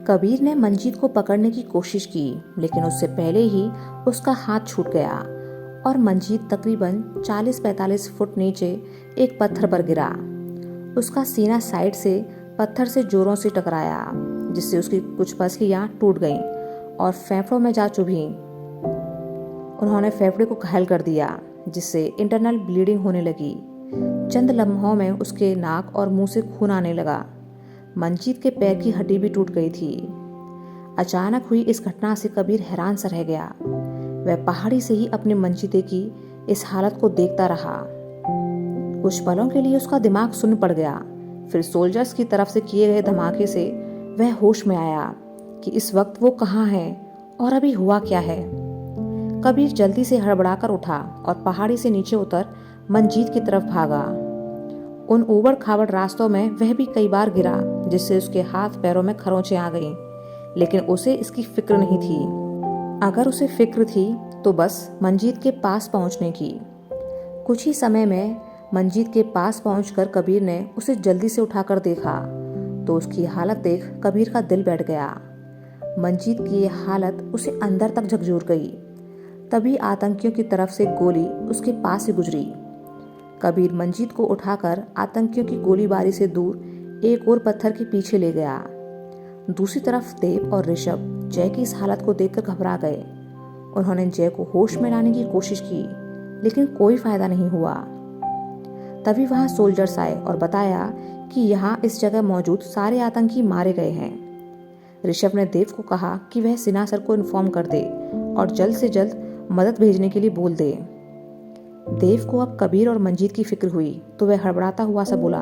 कबीर ने मंजीत को पकड़ने की कोशिश की, लेकिन उससे पहले ही उसका हाथ छूट गया और मंजीत तकरीबन 40-45 फुट नीचे एक पत्थर पर गिरा। उसका सीना साइड से पत्थर से जोरों से टकराया, जिससे उसकी कुछ पसलियां टूट गईं और फेफड़ों में जा चुभीं। उन्होंने फेफड़े को घायल कर दिया, जिससे इंटरनल ब्लीडिंग होने लगी। चंद लम्हों में उसके नाक और मुंह से खून आने लगा। मंजीत के पैर की हड्डी भी टूट गई थी। अचानक हुई इस घटना से कबीर हैरान सा रह गया। वह पहाड़ी से ही अपने मंजीते की इस हालत को देखता रहा। कुछ पलों के लिए उसका दिमाग सुन्न पड़ गया। फिर सोल्जर्स की तरफ से किए गए धमाके से वह होश में आया कि इस वक्त वो कहाँ है और अभी हुआ क्या है। कबीर जल्दी से हड़बड़ाकर उठा और पहाड़ी से नीचे उतर मंजीत की तरफ भागा। उन ऊबड़ खाबड़ रास्तों में वह भी कई बार गिरा, जिससे उसके हाथ पैरों में खरोंचें आ गईं, लेकिन उसे इसकी फिक्र नहीं थी। अगर उसे फिक्र थी तो बस मंजीत के पास पहुंचने की। कुछ ही समय में मंजीत के पास पहुंचकर कबीर ने उसे जल्दी से उठाकर देखा तो उसकी हालत देख कबीर का दिल बैठ गया। मंजीत की यह हालत उसे अंदर तक झकझोर गई। तभी आतंकियों की तरफ से गोली उसके पास से गुजरी। कबीर मंजीत को उठाकर आतंकियों की गोलीबारी से दूर एक और पत्थर के पीछे ले गया। दूसरी तरफ देव और ऋषभ जय की इस हालत को देखकर घबरा गए। उन्होंने जय को होश में लाने की कोशिश की, लेकिन कोई फायदा नहीं हुआ। तभी वहां सोल्जर्स आए और बताया कि यहाँ इस जगह मौजूद सारे आतंकी मारे गए हैं। ऋषभ ने देव को कहा कि वह सिन्हा सर को इन्फॉर्म कर दे और जल्द से जल्द मदद भेजने के लिए बोल दे। देव को अब कबीर और मंजीत की फिक्र हुई तो वह हड़बड़ाता हुआ सा बोला,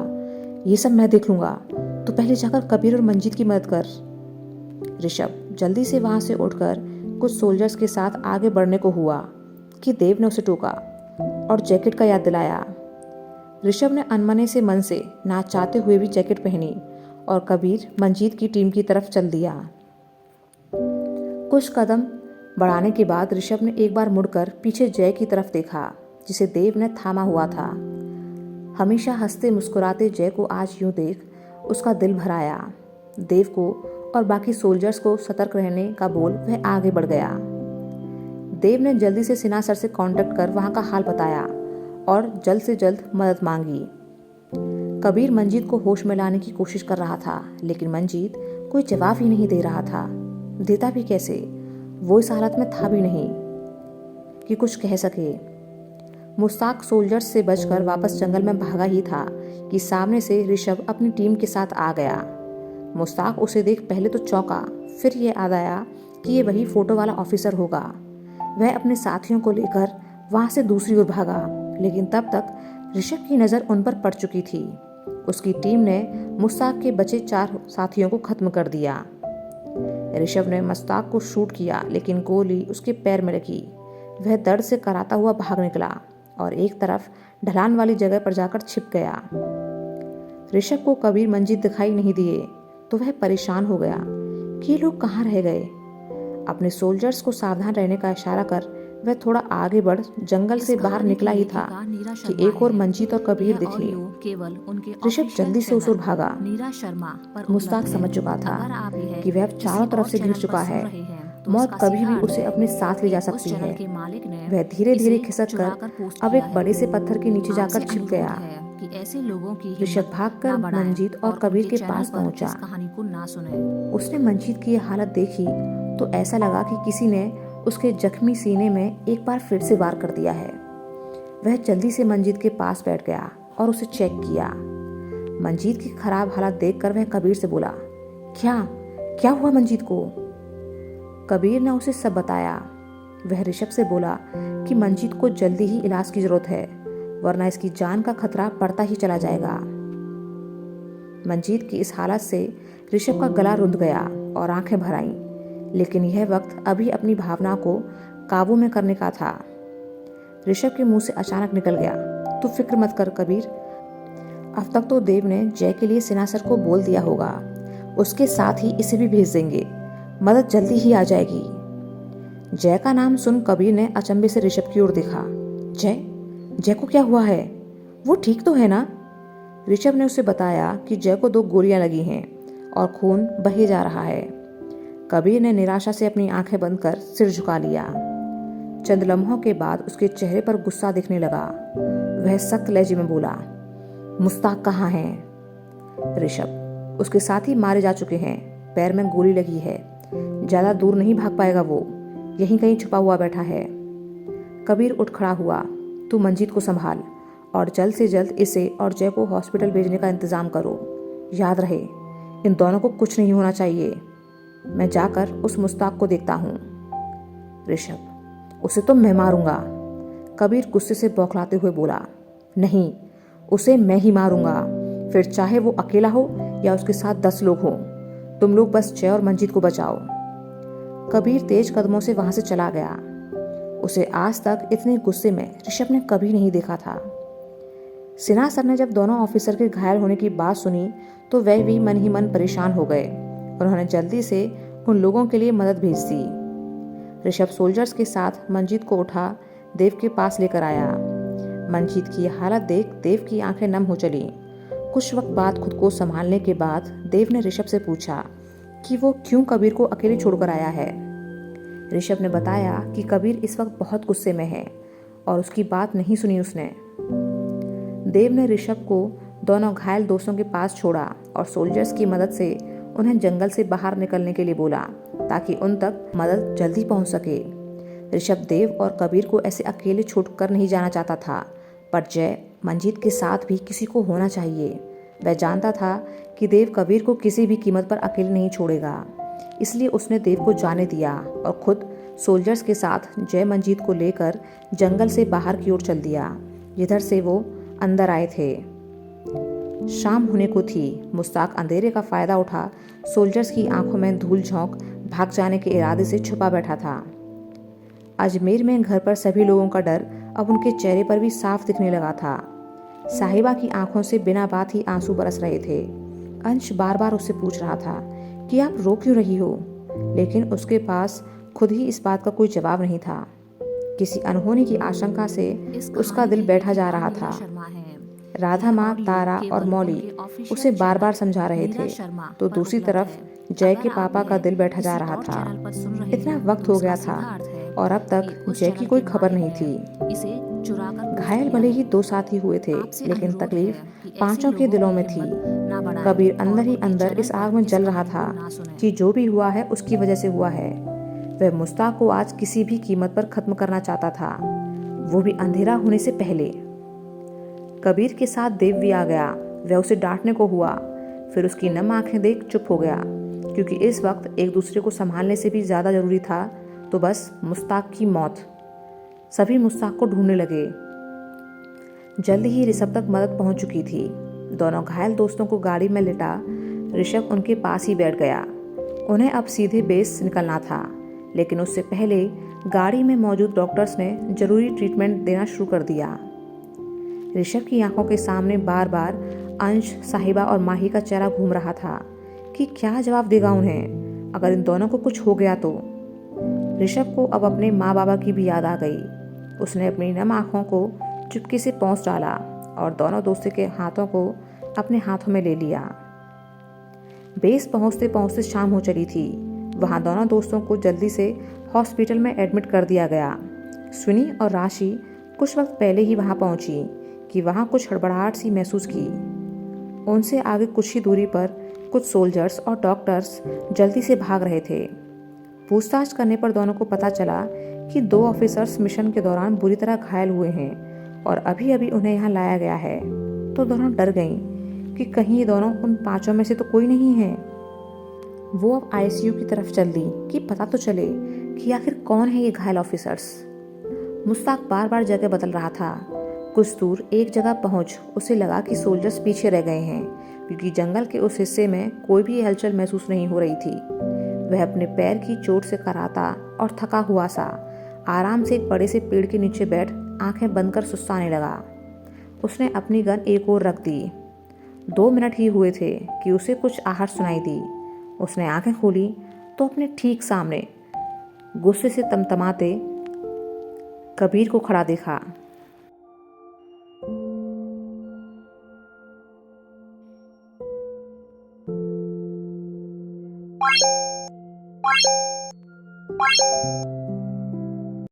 ये सब मैं देख लूंगा, तो पहले जाकर कबीर और मंजीत की मदद कर। ऋषभ जल्दी से वहां से उठकर कुछ सोल्जर्स के साथ आगे बढ़ने को हुआ कि देव ने उसे टोका और जैकेट का याद दिलाया। ऋषभ ने अनमने से मन से ना चाहते हुए भी जैकेट पहनी और कबीर मंजीत की टीम की तरफ चल दिया। कुछ कदम बढ़ाने के बाद ऋषभ ने एक बार मुड़कर पीछे जय की तरफ देखा, जिसे देव ने थामा हुआ था। हमेशा हंसते मुस्कुराते जय को आज यूं देख उसका दिल भर आया। देव को और बाकी सोल्जर्स को सतर्क रहने का बोल वह आगे बढ़ गया। देव ने जल्दी से सिन्हा सर से कांटेक्ट कर वहां का हाल बताया और जल्द से जल्द मदद मांगी। कबीर मंजीत को होश में लाने की कोशिश कर रहा था, लेकिन मंजीत कोई जवाब ही नहीं दे रहा था। देता भी कैसे, वो इस हालत में था भी नहीं कि कुछ कह सके। मुस्ताक सोल्जर्स से बचकर वापस जंगल में भागा ही था कि सामने से ऋषभ अपनी टीम के साथ आ गया। मुस्ताक उसे देख पहले तो चौंका, फिर ये याद आया कि ये वही फोटो वाला ऑफिसर होगा। वह अपने साथियों को लेकर वहां से दूसरी ओर भागा, लेकिन तब तक ऋषभ की नज़र उन पर पड़ चुकी थी। उसकी टीम ने मुस्ताक के बचे 4 साथियों को खत्म कर दिया। ऋषभ ने मुस्ताक को शूट किया, लेकिन गोली उसके पैर में लगी। वह दर्द से कराता हुआ भाग निकला और एक तरफ ढलान वाली जगह पर जाकर छिप गया। ऋषभ को कबीर मंजीत दिखाई नहीं दिए तो वह परेशान हो गया कि ये लोग कहाँ रह गए। अपने सोल्जर्स को सावधान रहने का इशारा कर वह थोड़ा आगे बढ़ जंगल से बाहर निकला ही था कि एक और मंजीत और कबीर दिखे। ऋषभ जल्दी से उस ओर भागा। मुस्ताक समझ चुका था कि वह अब चारों तरफ से घिर चुका है। मौत कभी भी उसे अपने साथ ले जा सकती है। वह धीरे धीरे खिसक कर अब एक बड़े से पत्थर के नीचे जाकर छिप गया। ऋषभ भागकर मंजीत और कबीर के पास पहुंचा। उसने मंजीत की यह हालत देखी तो ऐसा लगा कि किसी ने उसके जख्मी सीने में एक बार फिर से वार कर दिया है। वह जल्दी से मंजीत के पास बैठ गया और उसे चेक किया। मंजीत की खराब हालत देखकर वह कबीर से बोला, क्या हुआ मंजीत को? कबीर ने उसे सब बताया। वह ऋषभ से बोला कि मंजीत को जल्दी ही इलाज की जरूरत है, वरना इसकी जान का खतरा बढ़ता ही चला जाएगा। मंजीत की इस हालत से ऋषभ का गला रुंध गया और आंखें भर आईं, लेकिन यह वक्त अभी अपनी भावना को काबू में करने का था। ऋषभ के मुंह से अचानक निकल गया, तू फिक्र मत कर कबीर, अब तक तो देव ने जय के लिए सिन्हा सर को बोल दिया होगा, उसके साथ ही इसे भी भेज देंगे, मदद जल्दी ही आ जाएगी। जय का नाम सुन कबीर ने अचंभे से ऋषभ की ओर देखा। जय को क्या हुआ है? वो ठीक तो है ना? ऋषभ ने उसे बताया कि जय को 2 गोलियां लगी हैं और खून बहे जा रहा है। कबीर ने निराशा से अपनी आंखें बंद कर सिर झुका लिया। चंद लम्हों के बाद उसके चेहरे पर गुस्सा दिखने लगा। वह सख्त लहजे में बोला, मुस्ताक कहाँ है? ऋषभ, उसके साथी मारे जा चुके हैं, पैर में गोली लगी है, ज्यादा दूर नहीं भाग पाएगा, वो यहीं कहीं छुपा हुआ बैठा है। कबीर उठ खड़ा हुआ, तू मंजीत को संभाल और जल्द से जल्द इसे और जय को हॉस्पिटल भेजने का इंतजाम करो। याद रहे, इन दोनों को कुछ नहीं होना चाहिए। मैं जाकर उस मुस्ताक को देखता हूँ। ऋषभ, उसे तो मैं मारूंगा। कबीर गुस्से से बौखलाते हुए बोला, नहीं, उसे मैं ही मारूंगा, फिर चाहे वो अकेला हो या उसके साथ 10 लोग हों। तुम लोग बस जय और मंजीत को बचाओ। कबीर तेज कदमों से वहां से चला गया। उसे आज तक इतने गुस्से में ऋषभ ने कभी नहीं देखा था। सिन्हा सर ने जब दोनों ऑफिसर के घायल होने की बात सुनी तो वह भी मन ही मन परेशान हो गए। उन्होंने जल्दी से उन लोगों के लिए मदद भेज दी। ऋषभ सोल्जर्स के साथ मंजीत को उठा देव के पास लेकर आया। मंजीत की हालत देख देव की आंखें नम हो चली। कुछ वक्त बाद खुद को संभालने के बाद देव ने ऋषभ से पूछा कि वो क्यों कबीर को अकेले छोड़कर आया है। ऋषभ ने बताया कि कबीर इस वक्त बहुत गुस्से में है और उसकी बात नहीं सुनी उसने। देव ने ऋषभ को दोनों घायल दोस्तों के पास छोड़ा और सोल्जर्स की मदद से उन्हें जंगल से बाहर निकलने के लिए बोला ताकि उन तक मदद जल्दी पहुंच सके। ऋषभ देव और कबीर को ऐसे अकेले छोड़कर नहीं जाना चाहता था, पर जय मंजीत के साथ भी किसी को होना चाहिए। वह जानता था कि देव कबीर को किसी भी कीमत पर अकेले नहीं छोड़ेगा, इसलिए उसने देव को जाने दिया और खुद सोल्जर्स के साथ जय मंजीत को लेकर जंगल से बाहर की ओर चल दिया, जिधर से वो अंदर आए थे। शाम होने को थी। मुस्ताक अंधेरे का फायदा उठा सोल्जर्स की आंखों में धूल झोंक भाग जाने के इरादे से छुपा बैठा था। अजमेर में घर पर सभी लोगों का डर अब उनके चेहरे पर भी साफ दिखने लगा था। साहिबा की आंखों से बिना बात ही आंसू बरस रहे थे। अंश बार बार उससे पूछ रहा था कि आप रो क्यों रही हो, लेकिन उसके पास खुद ही इस बात का कोई जवाब नहीं था। किसी अनहोनी की आशंका से उसका दिल बैठा जा रहा था। राधा माँ, तारा और मौली उसे बार बार समझा रहे थे, तो दूसरी तरफ जय के पापा का दिल बैठा जा रहा था। इतना वक्त हो गया था और अब तक जय की कोई खबर नहीं थी। घायल भले ही 2 साथी हुए थे, लेकिन तकलीफ 5 के दिलों में थी। कबीर अंदर ही अंदर इस आग में जल रहा था कि जो भी हुआ है उसकी वजह से हुआ है। वह मुस्ताक को आज किसी भी कीमत पर खत्म करना चाहता था, वो भी अंधेरा होने से पहले। कबीर के साथ देव भी आ गया। वह उसे डांटने को हुआ, फिर उसकी नम आंखें देख चुप हो गया, क्योंकि इस वक्त एक दूसरे को संभालने से भी ज्यादा जरूरी था तो बस मुस्ताक की मौत। सभी मुस्ताक को ढूंढने लगे। जल्द ही ऋषभ तक मदद पहुंच चुकी थी। दोनों घायल दोस्तों को गाड़ी में लिटा ऋषभ उनके पास ही बैठ गया। उन्हें अब सीधे बेस निकलना था, लेकिन उससे पहले गाड़ी में मौजूद डॉक्टर्स ने जरूरी ट्रीटमेंट देना शुरू कर दिया। ऋषभ की आंखों के सामने बार बार अंश, साहिबा और माही का चेहरा घूम रहा था कि क्या जवाब देगा उन्हें अगर इन दोनों को कुछ हो गया तो। ऋषभ को अब अपने माँ बाबा की भी याद आ गई। उसने अपनी नम आंखों को चुपके से पोंछ डाला और दोनों दोस्तों के हाथों को अपने हाथों में ले लिया। बेस पहुंचते पहुंचते शाम हो चली थी। वहां दोनों दोस्तों को जल्दी से हॉस्पिटल में एडमिट कर दिया गया। सुनी और राशि कुछ वक्त पहले ही वहां पहुंची कि वहां कुछ हड़बड़ाहट सी महसूस की। उनसे आगे कुछ ही दूरी पर कुछ सोल्जर्स और डॉक्टर्स जल्दी से भाग रहे थे। पूछताछ करने पर दोनों को पता चला कि 2 ऑफिसर्स मिशन के दौरान बुरी तरह घायल हुए हैं और अभी अभी उन्हें यहाँ लाया गया है। तो दोनों डर गईं कि कहीं ये दोनों उन 5 में से तो कोई नहीं है। वो अब आईसीयू की तरफ चल दी कि पता तो चले कि आखिर कौन है ये घायल ऑफिसर्स। मुस्ताक बार बार जगह बदल रहा था। कुछ दूर एक जगह पहुंच उसे लगा कि सोल्जर्स पीछे रह गए हैं, क्योंकि जंगल के उस हिस्से में कोई भी हलचल महसूस नहीं हो रही थी। वह अपने पैर की चोट से कराता और थका हुआ सा आराम से एक बड़े से पेड़ के नीचे बैठ आंखें बंद कर सुस्ताने लगा। उसने अपनी गन एक ओर रख दी। 2 मिनट ही हुए थे कि उसे कुछ आहट सुनाई दी। उसने आंखें खोली तो अपने ठीक सामने गुस्से से तमतमाते कबीर को खड़ा देखा।